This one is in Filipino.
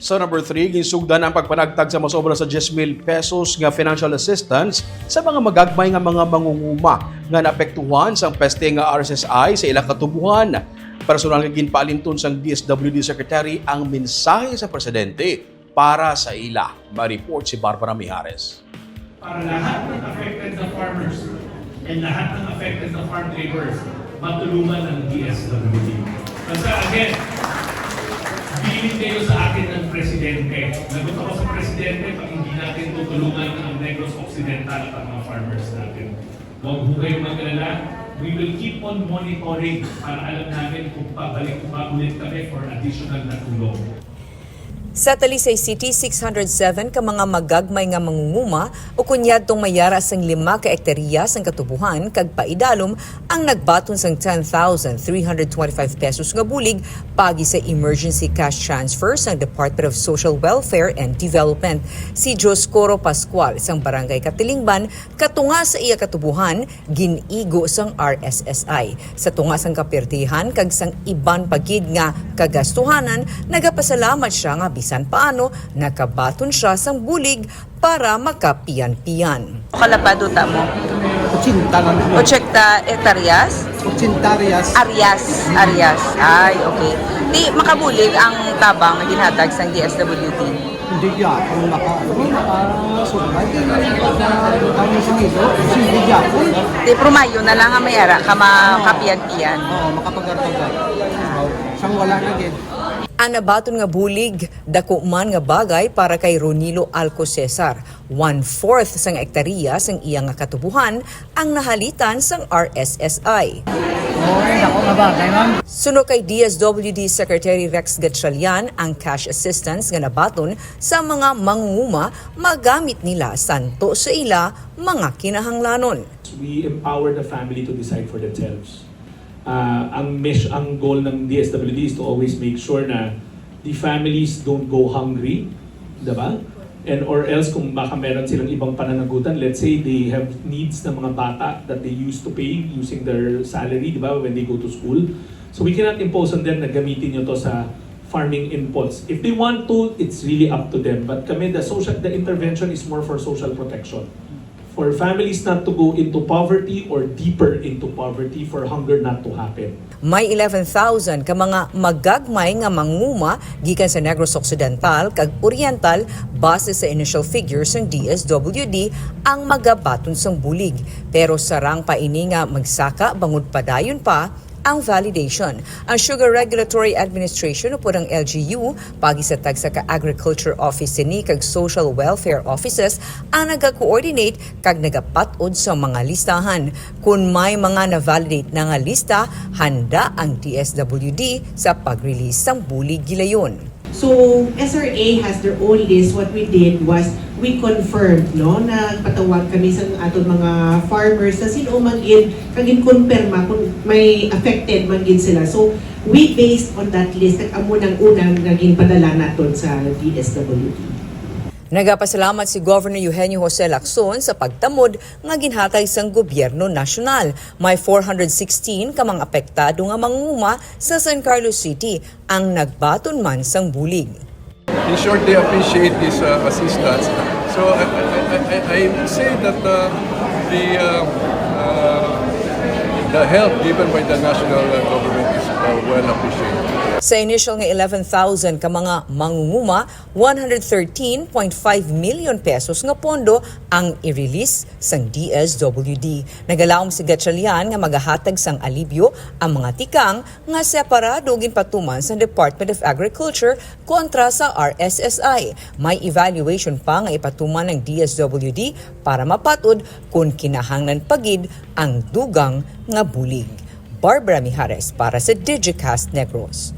Sa number 3, ginsugdan ang pagpanagtag sa mosobra sa 10,000 pesos nga financial assistance sa mga magagmay nga mga mangunguma nga naapektuhan sang peste nga RSSI sa ilang katubuhan. Personal nga ginpaalinton sang DSWD Secretary ang mensahe sa presidente para sa ila. Ma-report si Barbara Mijares. Para lahat ng affected na farmers and lahat ng affected na farm laborers matulungan ng DSWD. Kasi again, bilin kayo sa akin ng presidente. Lagot ako sa presidente pag hindi natin tutulungan ang Negros Occidental at ang mga farmers natin. Huwag ho kayong mag-alala. We will keep on monitoring para alam namin kung pabalik pa ulit kami for additional na tulong. Sa Talisay City, 607 ka mga magagmay nga mangunguma o kunyad tong mayara sang 5 ka ektarya sang katubuhan kag paidalom ang nagbaton sang 10,325 pesos nga bulig pagi sa emergency cash transfer sang Department of Social Welfare and Development. Si Joscoro Pascual sang Barangay Katilingban katunga sa iya katubuhan ginigo sang RSSI. Sa tunga sang kapirtihan kag sang iban pagid nga kagastuhanan nagapasalamat siya nga bisan paano nakabaton siya sang bulig para makapiyan-piyan. Kalapado ta mo? 80 lang po. 80 hectares? 80 Arias. Ay, okay. Di makabulig ang tabang na ginhatag sang DSWD. Hindi ya, kung nakasurbay, kami sa nito, hindi ya po. Di promayo na lang ang mayara ka makapiyan-piyan. Oo, makapagartagal. Sang wala na din. Ang nabaton nga bulig, dako man nga bagay para kay Ronilo Alco Cesar. 1/4 sang ektarya sang iya nga katubuhan ang nahalitan sang RSSI. Dako nga bagay, ma'am. Suno kay DSWD Secretary Rex Gatchalian ang cash assistance nga nabaton sa mga mangunguma magamit nila santo sa ila mga kinahanglanon. We empower the family to decide for themselves. Ang goal ng DSWD is to always make sure na the families don't go hungry, diba? And or else kung baka meron silang ibang pananagutan, let's say they have needs ng mga bata that they used to pay using their salary, diba, when they go to school. So we cannot impose on them na gamitin nyo to sa farming impulse. If they want to, it's really up to them. But kami, the intervention is more for social protection. For families not to go into poverty or deeper into poverty, for hunger not to happen. May 11,000 ka mga magagmay nga mangunguma gikan sa Negros Occidental kag Oriental base sa initial figures ng DSWD ang magabaton sang bulig. Pero sarang pa ini nga magsaka bangod padayon pa ang validation. Ang Sugar Regulatory Administration o po ng LGU, pagi sa tagsa ka Agriculture Office ni kag Social Welfare Offices ang nag-coordinate kag nagapatod sa mga listahan. Kung may mga na-validate na nga lista, handa ang DSWD sa pag-release ng bulig gilayon. So, SRA has their own list. What we did was we confirmed, no, na patawag kami sa aton mga farmers na sino man gid kagin konfirma kung may affected man gid sila. So, we based on that list kag amo nang unang naging padala naton sa DSWD. Nagapasalamat si Governor Eugenio Jose Lacson sa pagtamod nga ginhatag sang gobyerno nasyonal. May 416 ka mga apektado nga mangunguma sa San Carlos City ang nagbaton man sang bulig. In short, they appreciate this assistance. So I say that the help given by the national government is well appreciated. Sa initial nga 11,000 ka mga mangunguma, 113.5 million pesos nga pondo ang i-release sang DSWD. Nagalaom si Gatchalian nga magahatag sang alibyo ang mga tikang nga separado ginpatuman sa Department of Agriculture kontra sa RSSI. May evaluation pa nga ipatuman ng DSWD para mapatod kung kinahanglan pagid ang dugang nga bulig. Barbara Mijares para sa Digicast Negros.